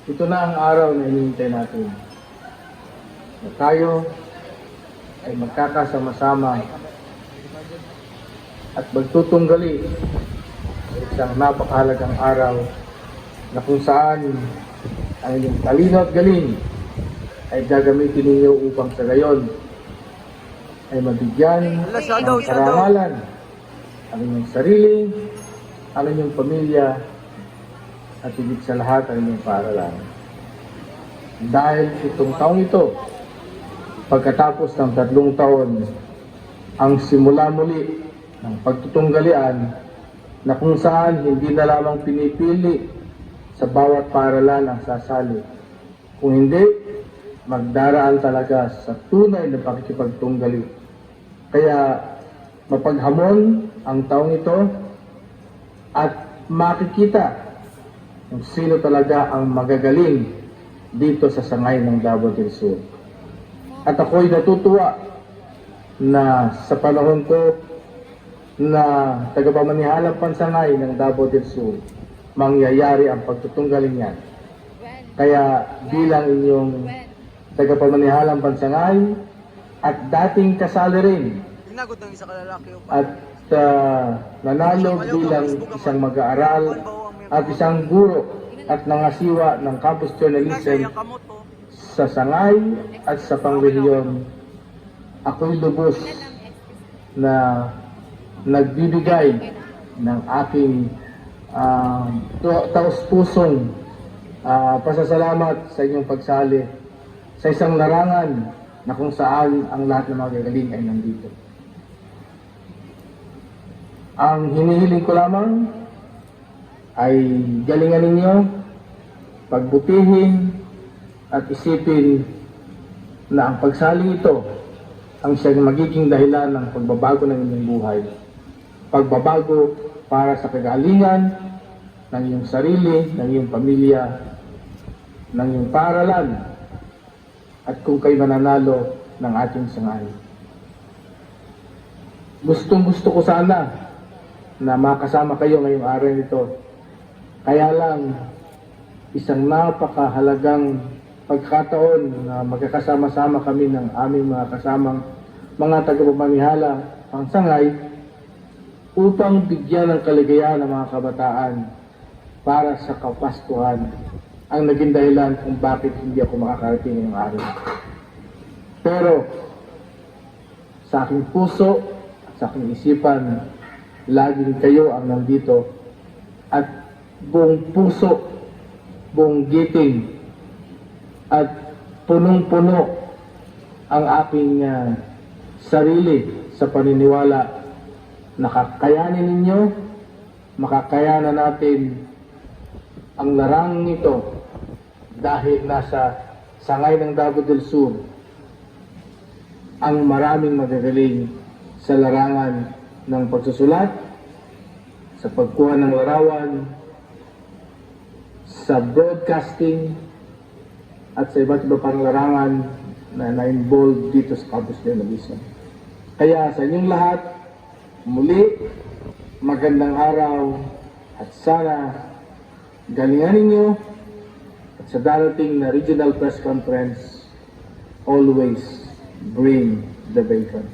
Ito na ang araw na hinihintay natin. Na tayo ay magkakasama-sama at magtutunggali sa isang napakahalagang araw na kung saan ang inyong talino at galing ay gagamitin ninyo upang sa gayon ay mabigyan ng karangalan ang inyong sarili, ang inyong pamilya, at higit sa lahat ang inyong paaralan. Dahil itong taong ito, pagkatapos ng 3 taon, ang simula muli ng pagtutunggalian na kung saan hindi na lamang pinipili sa bawat paaralan ang sasali. Kung hindi, magdaraan talaga sa tunay na pakikipagtunggali. Kaya mapaghamon ang taong ito at makikita kung sino talaga ang magagaling dito sa sangay ng Davao del Sur. At ako'y natutuwa na sa panahon ko na tagapamanihalang pansangay ng Davao del Sur, mangyayari ang pagtutunggalin yan. Kaya bilang inyong tagapamanihalang pansangay at dating kasali rin at nanalo bilang isang mag-aaral at isang guro at nangasiwa ng campus journalism sa sangay at sa pangrehiyon, ako'y lubos na nagbibigay ng aking taos-pusong pasasalamat sa inyong pagsali sa isang larangan na kung saan ang lahat ng mga gagaling ay nandito. Ang hinihiling ko lamang ay galingan ninyo, pagbutihin at isipin na ang pagsaling ito ang siyang magiging dahilan ng pagbabago ng inyong buhay. Pagbabago para sa kagalingan ng iyong sarili, ng iyong pamilya, ng iyong paaralan, at kung kayo mananalo ng ating sangay. Gustong-gusto ko sana na makasama kayo ngayong araw nito. Kaya lang, isang napakahalagang pagkataon na magkakasama-sama kami ng aming mga kasamang mga tagapamanihala pang sangay upang bigyan ng kaligayahan ng mga kabataan para sa Kapaskuhan ang naging dahilan kung bakit hindi ako makakarating ngayong araw. Pero sa aking puso at sa aking isipan, laging kayo ang nandito at buong puso, buong giting at punong-puno ang aking sarili sa paniniwala na kakayanin ninyo, makakayanan natin ang larangang ito dahil nasa sangay ng Davao del Sur ang maraming magagaling sa larangan ng pagsusulat, sa pagkuha ng larawan, sa broadcasting, at sa iba't iba pang larangan na na-involved dito sa campus journalism. Kaya sa inyong lahat, muli, magandang araw at sana galingan ninyo at sa darating na regional press conference, always bring the bacon.